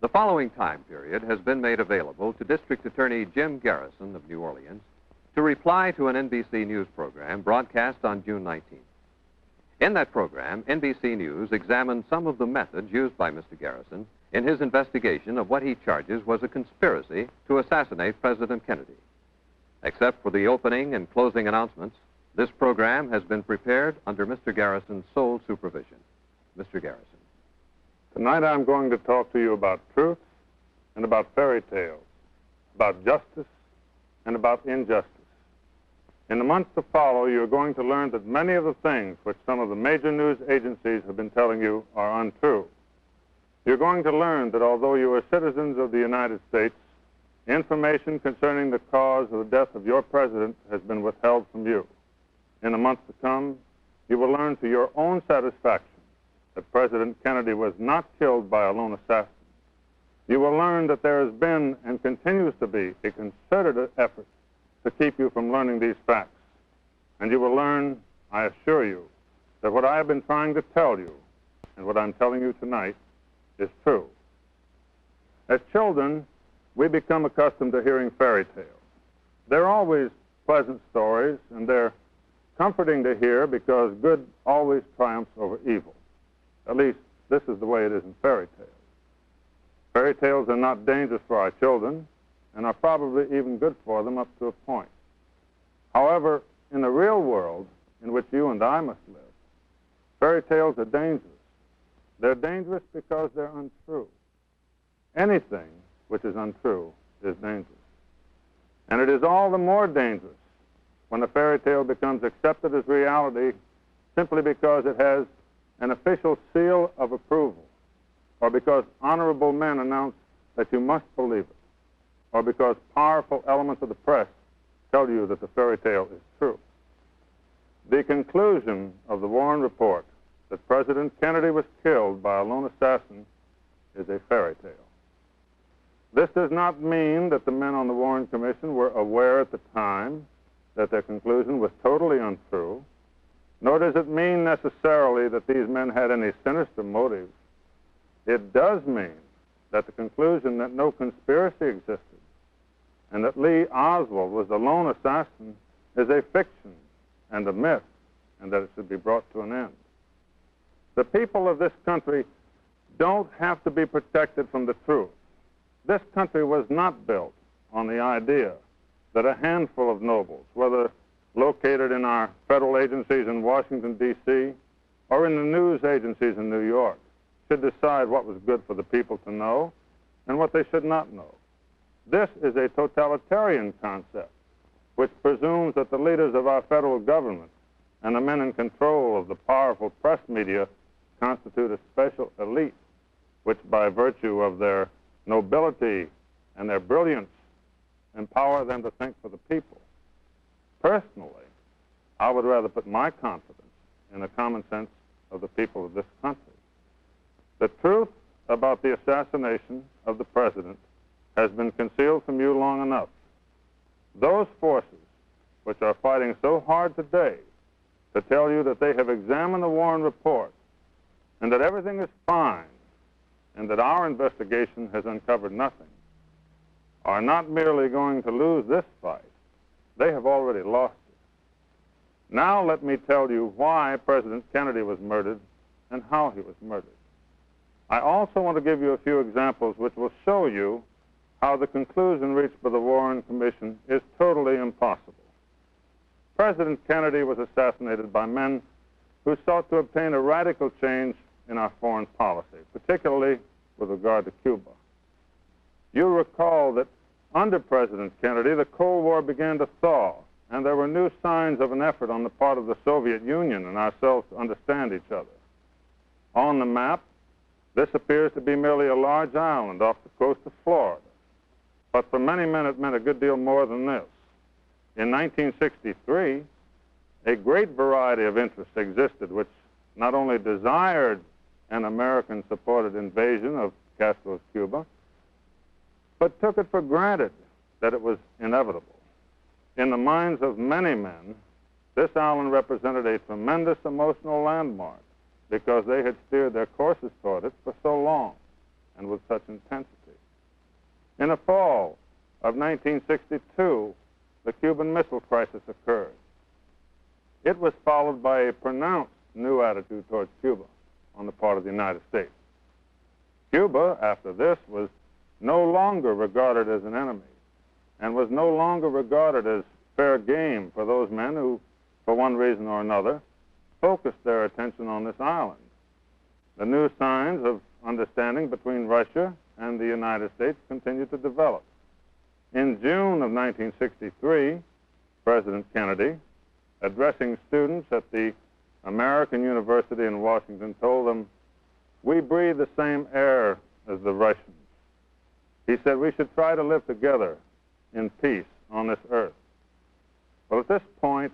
The following time period has been made available to District Attorney Jim Garrison of New Orleans to reply to an NBC News program broadcast on June 19th. In that program, NBC News examined some of the methods used by Mr. Garrison in his investigation of what he charges was a conspiracy to assassinate President Kennedy. Except for the opening and closing announcements, this program has been prepared under Mr. Garrison's sole supervision. Mr. Garrison. Tonight I'm going to talk to you about truth and about fairy tales, about justice and about injustice. In the months to follow, you're going to learn that many of the things which some of the major news agencies have been telling you are untrue. You're going to learn that although you are citizens of the United States, information concerning the cause of the death of your president has been withheld from you. In the months to come, you will learn to your own satisfaction that President Kennedy was not killed by a lone assassin. You will learn that there has been and continues to be a concerted effort to keep you from learning these facts. And you will learn, I assure you, that what I have been trying to tell you and what I'm telling you tonight is true. As children, we become accustomed to hearing fairy tales. They're always pleasant stories, and they're comforting to hear because good always triumphs over evil. At least, this is the way it is in fairy tales. Fairy tales are not dangerous for our children and are probably even good for them up to a point. However, in the real world in which you and I must live, fairy tales are dangerous. They're dangerous because they're untrue. Anything which is untrue is dangerous. And it is all the more dangerous when a fairy tale becomes accepted as reality simply because it has an official seal of approval, or because honorable men announce that you must believe it, or because powerful elements of the press tell you that the fairy tale is true. The conclusion of the Warren report that President Kennedy was killed by a lone assassin is a fairy tale. This does not mean that the men on the Warren Commission were aware at the time that their conclusion was totally untrue, nor does it mean necessarily that these men had any sinister motives. It does mean that the conclusion that no conspiracy existed and that Lee Oswald was the lone assassin is a fiction and a myth, and that it should be brought to an end. The people of this country don't have to be protected from the truth. This country was not built on the idea that a handful of nobles, whether located in our federal agencies in Washington, D.C., or in the news agencies in New York, should decide what was good for the people to know and what they should not know. This is a totalitarian concept which presumes that the leaders of our federal government and the men in control of the powerful press media constitute a special elite, which by virtue of their nobility and their brilliance empower them to think for the people. Personally, I would rather put my confidence in the common sense of the people of this country. The truth about the assassination of the president has been concealed from you long enough. Those forces which are fighting so hard today to tell you that they have examined the Warren report and that everything is fine and that our investigation has uncovered nothing, are not merely going to lose this fight, they have already lost it. Now let me tell you why President Kennedy was murdered and how he was murdered. I also want to give you a few examples which will show you how the conclusion reached by the Warren Commission is totally impossible. President Kennedy was assassinated by men who sought to obtain a radical change in our foreign policy, particularly with regard to Cuba. You recall that under President Kennedy, the Cold War began to thaw, and there were new signs of an effort on the part of the Soviet Union and ourselves to understand each other. On the map, this appears to be merely a large island off the coast of Florida. But for many men, it meant a good deal more than this. In 1963, a great variety of interests existed which not only desired an American-supported invasion of Castro's Cuba, but took it for granted that it was inevitable. In the minds of many men, this island represented a tremendous emotional landmark because they had steered their courses toward it for so long and with such intensity. In the fall of 1962, the Cuban Missile Crisis occurred. It was followed by a pronounced new attitude towards Cuba on the part of the United States. Cuba, after this, was no longer regarded as an enemy and was no longer regarded as fair game for those men who, for one reason or another, focused their attention on this island. The new signs of understanding between Russia and the United States continued to develop. In June of 1963, President Kennedy, addressing students at the American University in Washington, told them, "We breathe the same air as the Russians." He said we should try to live together in peace on this earth. Well, at this point,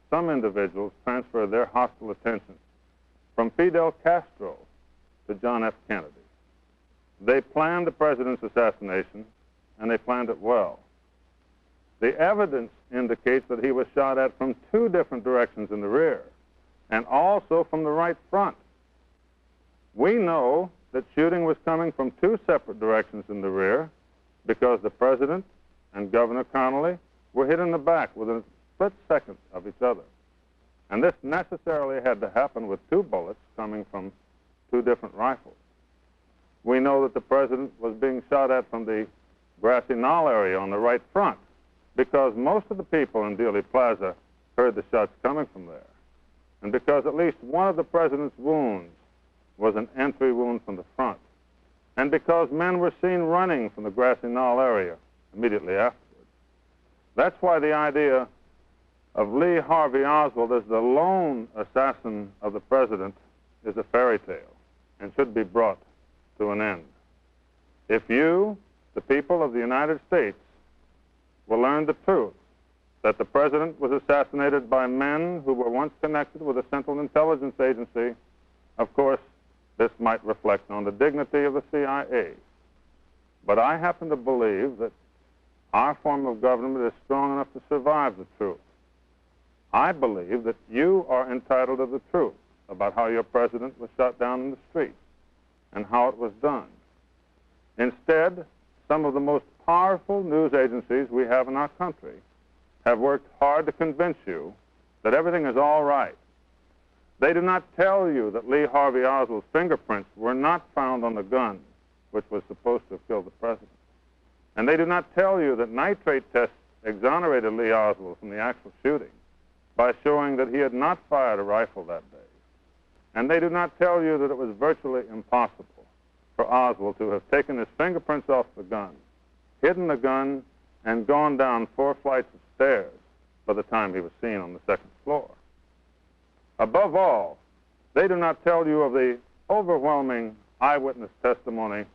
some individuals transferred their hostile attention from Fidel Castro to John F. Kennedy. They planned the president's assassination, and they planned it well. The evidence indicates that he was shot at from two different directions in the rear, and also from the right front. We know that shooting was coming from two separate directions in the rear because the president and Governor Connolly were hit in the back within a split second of each other. And this necessarily had to happen with two bullets coming from two different rifles. We know that the president was being shot at from the grassy knoll area on the right front because most of the people in Dealey Plaza heard the shots coming from there, and because at least one of the president's wounds was an entry wound from the front, and because men were seen running from the grassy knoll area immediately afterwards. That's why the idea of Lee Harvey Oswald as the lone assassin of the president is a fairy tale and should be brought to an end. If you, the people of the United States, will learn the truth that the president was assassinated by men who were once connected with a Central Intelligence Agency, of course, this might reflect on the dignity of the CIA. But I happen to believe that our form of government is strong enough to survive the truth. I believe that you are entitled to the truth about how your president was shot down in the street and how it was done. Instead, some of the most powerful news agencies we have in our country have worked hard to convince you that everything is all right. They do not tell you that Lee Harvey Oswald's fingerprints were not found on the gun, which was supposed to have killed the president. And they do not tell you that nitrate tests exonerated Lee Oswald from the actual shooting by showing that he had not fired a rifle that day. And they do not tell you that it was virtually impossible for Oswald to have taken his fingerprints off the gun, hidden the gun, and gone down 4 flights of stairs by the time he was seen on the 2nd floor. Above all, they do not tell you of the overwhelming eyewitness testimony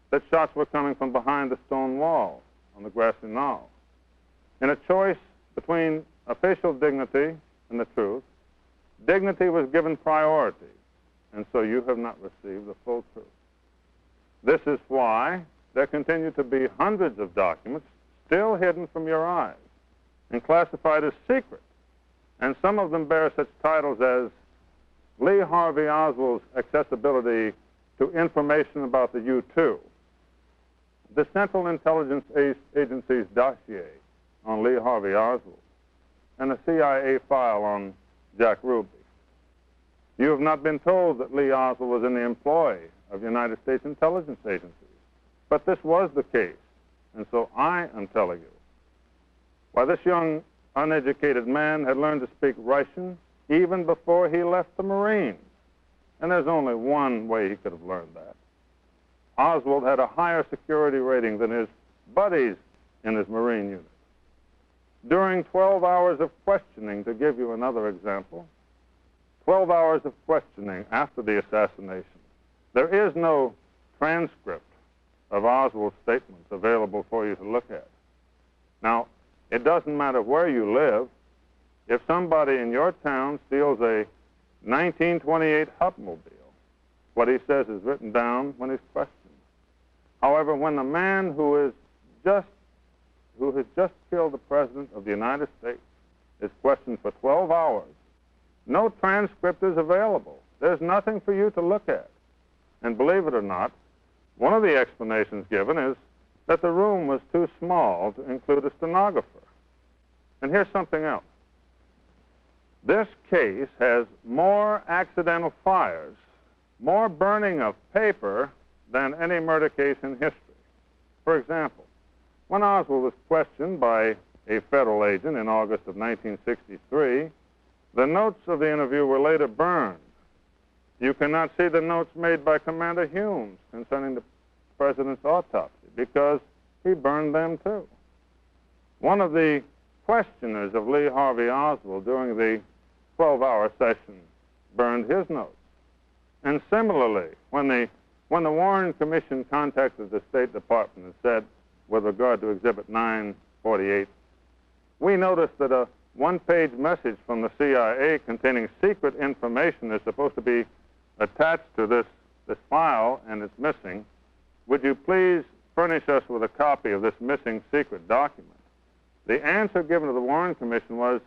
that shots were coming from behind the stone wall on the grassy knoll. In a choice between official dignity and the truth, dignity was given priority, and so you have not received the full truth. This is why there continue to be hundreds of documents still hidden from your eyes and classified as secret, and some of them bear such titles as Lee Harvey Oswald's accessibility to information about the U-2, the Central Intelligence Agency's dossier on Lee Harvey Oswald, and a CIA file on Jack Ruby. You have not been told that Lee Oswald was in the employ of United States intelligence agencies, but this was the case, and so I am telling you. Why, this young, uneducated man had learned to speak Russian even before he left the Marines, and there's only one way he could have learned that. Oswald had a higher security rating than his buddies in his Marine unit. During 12 hours of questioning, to give you another example, 12 hours of questioning after the assassination, there is no transcript of Oswald's statements available for you to look at. Now, it doesn't matter where you live. If somebody in your town steals a 1928 Hupmobile, what he says is written down when he's questioned. However, when the man who has just killed the President of the United States is questioned for 12 hours, no transcript is available. There's nothing for you to look at. And believe it or not, one of the explanations given is that the room was too small to include a stenographer. And here's something else. This case has more accidental fires, more burning of paper than any murder case in history. For example, when Oswald was questioned by a federal agent in August of 1963, the notes of the interview were later burned. You cannot see the notes made by Commander Humes concerning the president's autopsy because he burned them too. One of the questioners of Lee Harvey Oswald during the 12-hour session burned his notes. And similarly, when the Warren Commission contacted the State Department and said, with regard to Exhibit 948, we noticed that a one-page message from the CIA containing secret information is supposed to be attached to this file, and it's missing. Would you please furnish us with a copy of this missing secret document? The answer given to the Warren Commission was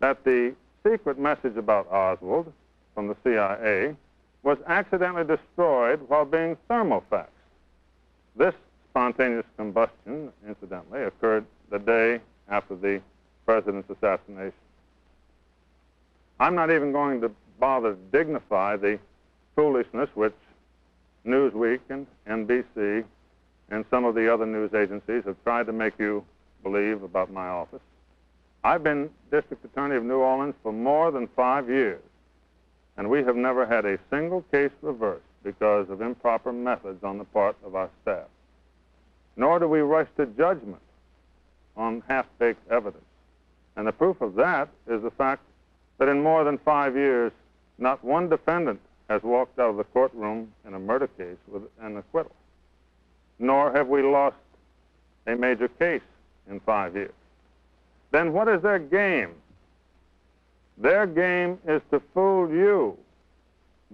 that the secret message about Oswald from the CIA was accidentally destroyed while being thermofaxed. This spontaneous combustion, incidentally, occurred the day after the president's assassination. I'm not even going to bother to dignify the foolishness which Newsweek and NBC and some of the other news agencies have tried to make you believe about my office. I've been district attorney of New Orleans for more than 5 years, and we have never had a single case reversed because of improper methods on the part of our staff. Nor do we rush to judgment on half-baked evidence. And the proof of that is the fact that in more than 5 years, not one defendant has walked out of the courtroom in a murder case with an acquittal. Nor have we lost a major case in 5 years. Then what is their game? Their game is to fool you.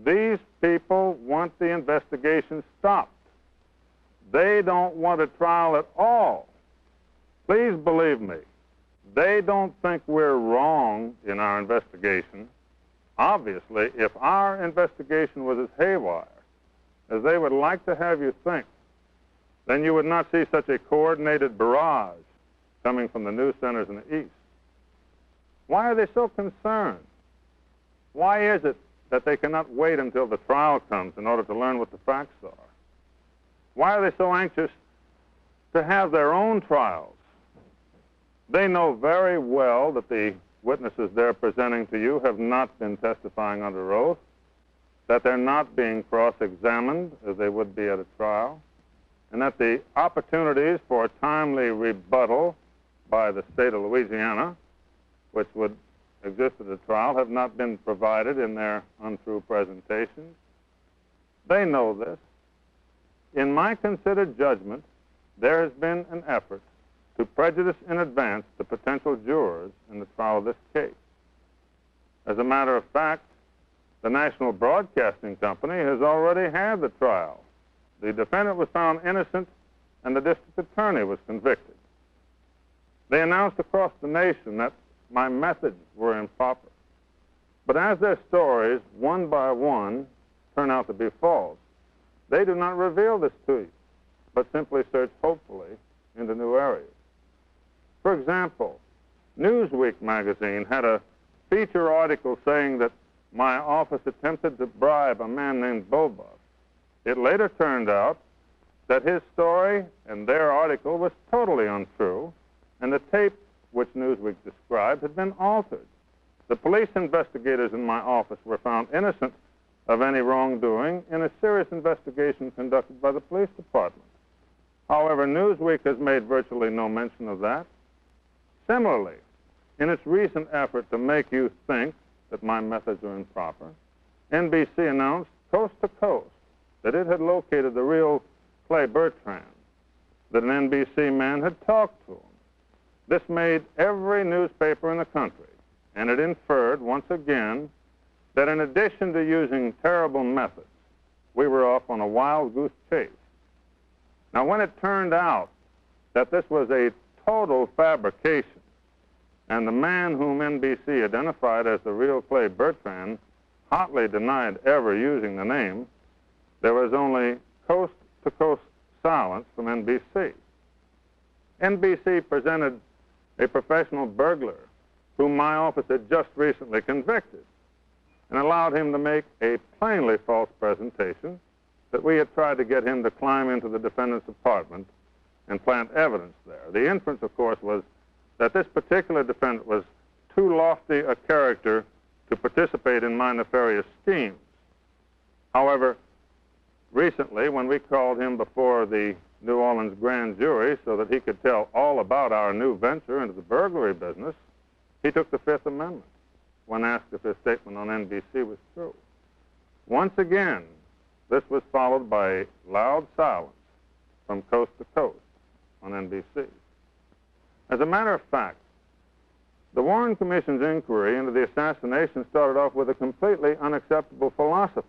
These people want the investigation stopped. They don't want a trial at all. Please believe me, they don't think we're wrong in our investigation. Obviously, if our investigation was as haywire as they would like to have you think, then you would not see such a coordinated barrage coming from the news centers in the East. Why are they so concerned? Why is it that they cannot wait until the trial comes in order to learn what the facts are? Why are they so anxious to have their own trials? They know very well that the witnesses they're presenting to you have not been testifying under oath, that they're not being cross-examined as they would be at a trial, and that the opportunities for a timely rebuttal by the state of Louisiana, which would exist at a trial, have not been provided in their untrue presentations. They know this. In my considered judgment, there has been an effort to prejudice in advance the potential jurors in the trial of this case. As a matter of fact, the National Broadcasting Company has already had the trial. The defendant was found innocent, and the district attorney was convicted. They announced across the nation that my methods were improper. But as their stories, one by one, turn out to be false, they do not reveal this to you, but simply search hopefully into new areas. For example, Newsweek magazine had a feature article saying that my office attempted to bribe a man named Bobuff. It later turned out that his story and their article was totally untrue, and the tape which Newsweek described had been altered. The police investigators in my office were found innocent of any wrongdoing in a serious investigation conducted by the police department. However, Newsweek has made virtually no mention of that. Similarly, in its recent effort to make you think that my methods are improper, NBC announced coast to coast that it had located the real Clay Bertrand, that an NBC man had talked to him. This made every newspaper in the country, and it inferred, once again, that in addition to using terrible methods, we were off on a wild goose chase. Now, when it turned out that this was a total fabrication, and the man whom NBC identified as the real Clay Bertrand hotly denied ever using the name, there was only coast-to-coast silence from NBC. NBC presented a professional burglar whom my office had just recently convicted and allowed him to make a plainly false presentation that we had tried to get him to climb into the defendant's apartment and plant evidence there. The inference, of course, was that this particular defendant was too lofty a character to participate in my nefarious schemes. However, recently, when we called him before the New Orleans grand jury so that he could tell all about our new venture into the burglary business, he took the Fifth Amendment when asked if his statement on NBC was true. Once again, this was followed by loud silence from coast to coast on NBC. As a matter of fact, the Warren Commission's inquiry into the assassination started off with a completely unacceptable philosophy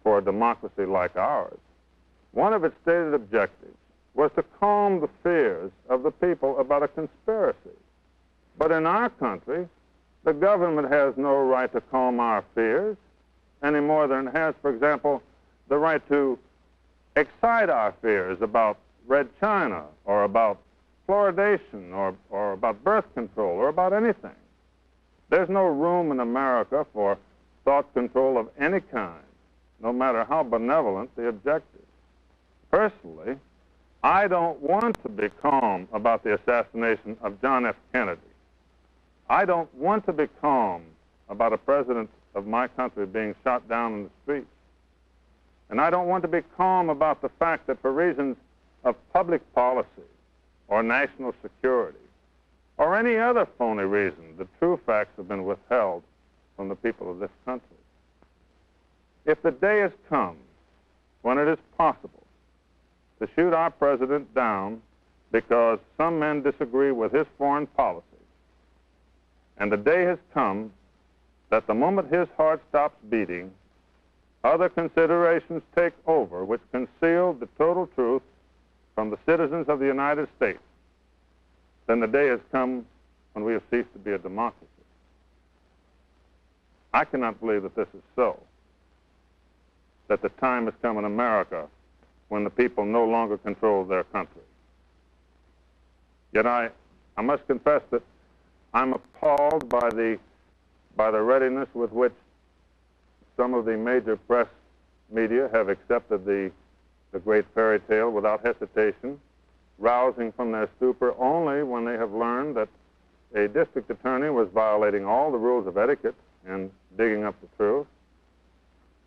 for a democracy like ours. One of its stated objectives was to calm the fears of the people about a conspiracy. But in our country, the government has no right to calm our fears any more than it has, for example, the right to excite our fears about Red China or about fluoridation or about birth control or about anything. There's no room in America for thought control of any kind, no matter how benevolent the objective. Personally, I don't want to be calm about the assassination of John F. Kennedy. I don't want to be calm about a president of my country being shot down in the streets. And I don't want to be calm about the fact that for reasons of public policy or national security or any other phony reason, the true facts have been withheld from the people of this country. If the day has come when it is possible to shoot our president down because some men disagree with his foreign policy, and the day has come that the moment his heart stops beating, other considerations take over which conceal the total truth from the citizens of the United States, then the day has come when we have ceased to be a democracy. I cannot believe that this is so, that the time has come in America when the people no longer control their country. Yet I must confess that I'm appalled by the readiness with which some of the major press media have accepted the great fairy tale without hesitation, rousing from their stupor only when they have learned that a district attorney was violating all the rules of etiquette and digging up the truth.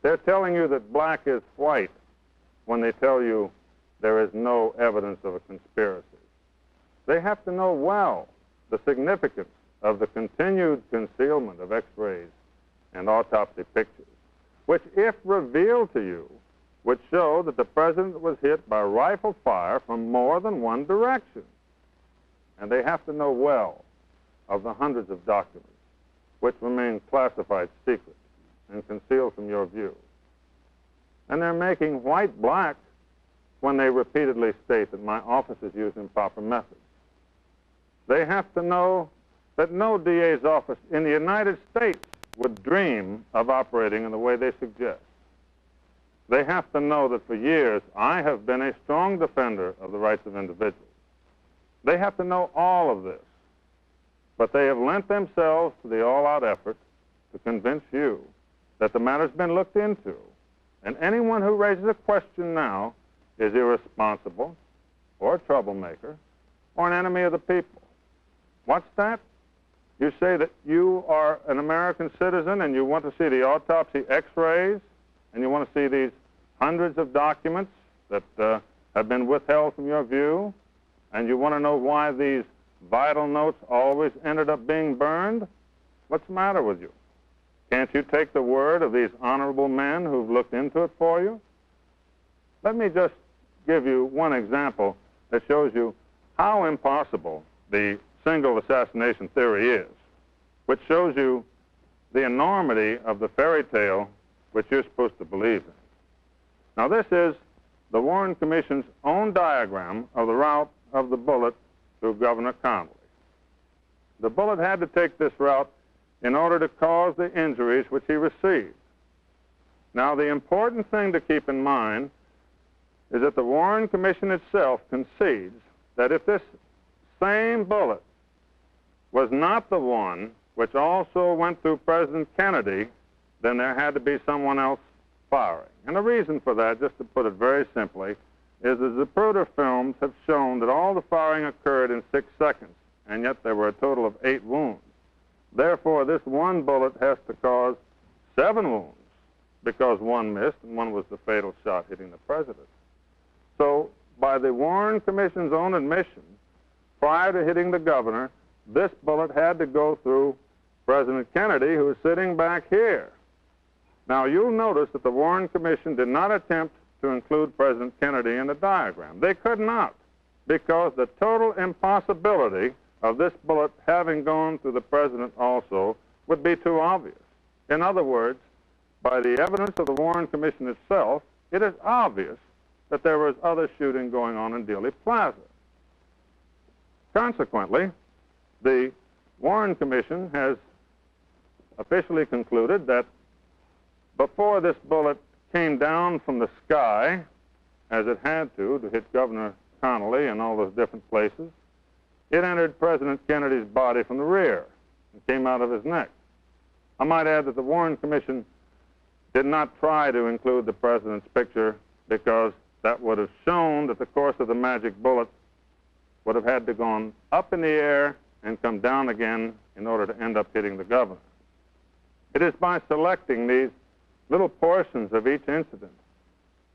They're telling you that black is white when they tell you there is no evidence of a conspiracy. They have to know well the significance of the continued concealment of X-rays and autopsy pictures, which, if revealed to you, would show that the president was hit by rifle fire from more than one direction. And they have to know well of the hundreds of documents which remain classified secret and concealed from your view. And they're making white black when they repeatedly state that my office is using improper methods. They have to know that no DA's office in the United States would dream of operating in the way they suggest. They have to know that for years I have been a strong defender of the rights of individuals. They have to know all of this, but they have lent themselves to the all-out effort to convince you that the matter's been looked into, and anyone who raises a question now is irresponsible or a troublemaker or an enemy of the people. What's that? You say that you are an American citizen and you want to see the autopsy X-rays and you want to see these hundreds of documents that have been withheld from your view, and you want to know why these vital notes always ended up being burned? What's the matter with you? Can't you take the word of these honorable men who've looked into it for you? Let me just give you one example that shows you how impossible the single assassination theory is, which shows you the enormity of the fairy tale which you're supposed to believe in. Now, this is the Warren Commission's own diagram of the route of the bullet through Governor Connally. The bullet had to take this route in order to cause the injuries which he received. Now, the important thing to keep in mind is that the Warren Commission itself concedes that if this same bullet was not the one which also went through President Kennedy, then there had to be someone else firing. And the reason for that, just to put it very simply, is the Zapruder films have shown that all the firing occurred in 6 seconds, and yet there were a total of 8 wounds. Therefore, this one bullet has to cause 7 wounds, because one missed, and one was the fatal shot hitting the president. So, by the Warren Commission's own admission, prior to hitting the governor, this bullet had to go through President Kennedy, who is sitting back here. Now, you'll notice that the Warren Commission did not attempt to include President Kennedy in the diagram. They could not, because the total impossibility of this bullet having gone through the president also would be too obvious. In other words, by the evidence of the Warren Commission itself, it is obvious that there was other shooting going on in Dealey Plaza. Consequently, the Warren Commission has officially concluded that before this bullet came down from the sky, as it had to hit Governor Connally and all those different places, it entered President Kennedy's body from the rear and came out of his neck. I might add that the Warren Commission did not try to include the president's picture because that would have shown that the course of the magic bullet would have had to gone up in the air and come down again in order to end up hitting the governor. It is by selecting these little portions of each incident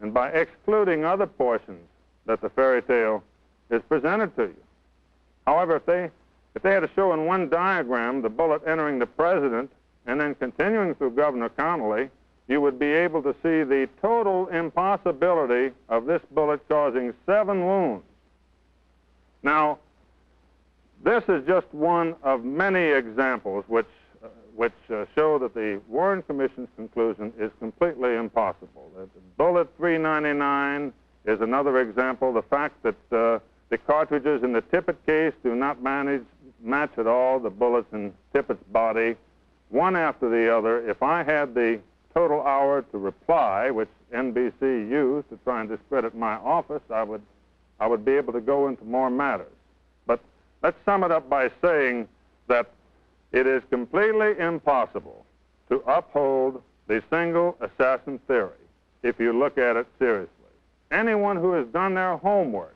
and by excluding other portions that the fairy tale is presented to you. However, if they had to show in one diagram the bullet entering the president and then continuing through Governor Connally, you would be able to see the total impossibility of this bullet causing 7 wounds. Now, this is just one of many examples which show that the Warren Commission's conclusion is completely impossible. The bullet 399 is another example. The fact that the cartridges in the Tippett case do not match at all the bullets in Tippett's body, one after the other. If I had the total hour to reply, which NBC used to try and discredit my office, I would be able to go into more matters. But let's sum it up by saying that it is completely impossible to uphold the single assassin theory if you look at it seriously. Anyone who has done their homework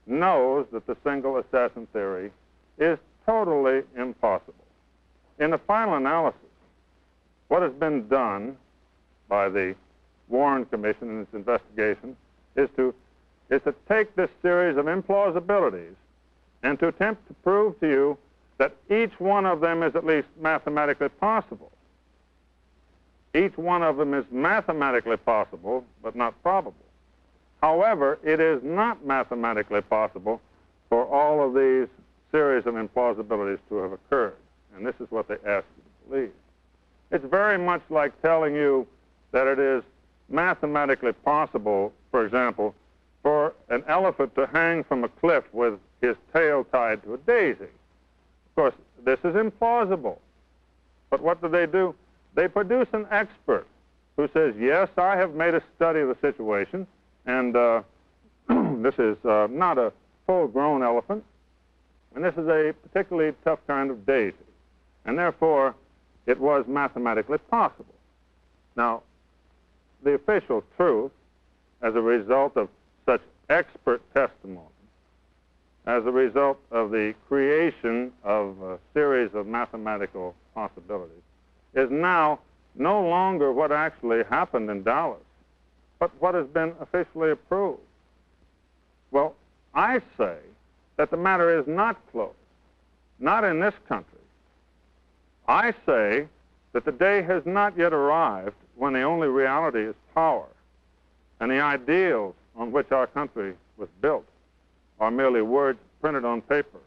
knows that the single assassin theory is totally impossible. In the final analysis, what has been done by the Warren Commission in its investigation is to take this series of implausibilities and to attempt to prove to you that each one of them is at least mathematically possible. Each one of them is mathematically possible, but not probable. However, it is not mathematically possible for all of these series of implausibilities to have occurred. And this is what they ask you to believe. It's very much like telling you that it is mathematically possible, for example, for an elephant to hang from a cliff with his tail tied to a daisy. Of course, this is implausible. But what do? They produce an expert who says, yes, I have made a study of the situation, and this is not a full-grown elephant, and this is a particularly tough kind of daisy, and therefore it was mathematically possible. Now, the official truth, as a result of such expert testimony, as a result of the creation of a series of mathematical possibilities, is now no longer what actually happened in Dallas, but what has been officially approved. Well, I say that the matter is not closed, not in this country. I say that the day has not yet arrived when the only reality is power, and the ideals on which our country was built are merely words printed on paper.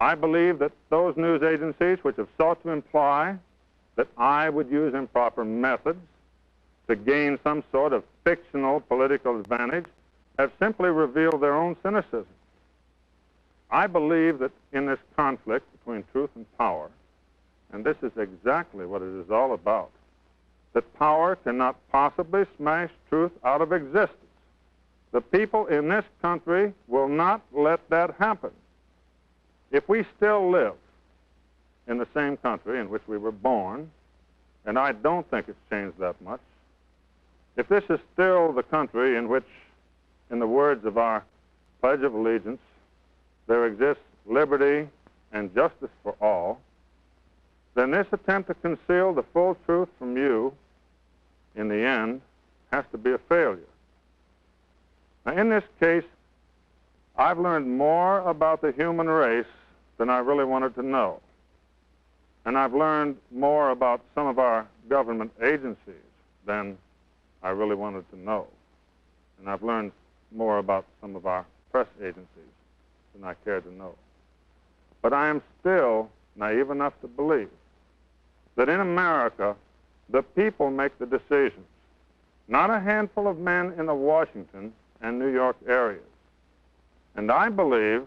I believe that those news agencies which have sought to imply that I would use improper methods to gain some sort of fictional political advantage have simply revealed their own cynicism. I believe that in this conflict between truth and power, and this is exactly what it is all about, that power cannot possibly smash truth out of existence. The people in this country will not let that happen. If we still live in the same country in which we were born, and I don't think it's changed that much, if this is still the country in which, in the words of our Pledge of Allegiance, there exists liberty and justice for all, then this attempt to conceal the full truth from you, in the end, has to be a failure. Now, in this case, I've learned more about the human race than I really wanted to know. And I've learned more about some of our government agencies than I really wanted to know. And I've learned more about some of our press agencies than I cared to know. But I am still naive enough to believe that in America, the people make the decisions, not a handful of men in the Washington and New York areas. And I believe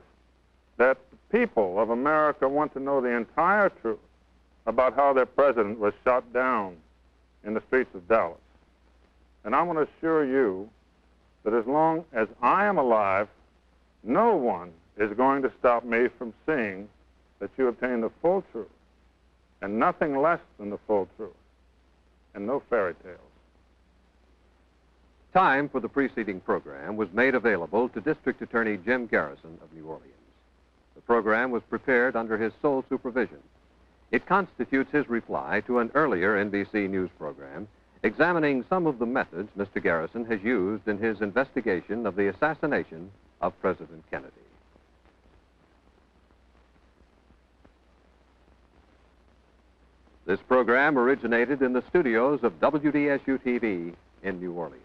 that the people of America want to know the entire truth about how their president was shot down in the streets of Dallas. And I want to assure you that as long as I am alive, no one is going to stop me from seeing that you obtain the full truth, and nothing less than the full truth, and no fairy tales. Time for the preceding program was made available to District Attorney Jim Garrison of New Orleans. The program was prepared under his sole supervision. It constitutes his reply to an earlier NBC News program examining some of the methods Mr. Garrison has used in his investigation of the assassination of President Kennedy. This program originated in the studios of WDSU-TV in New Orleans.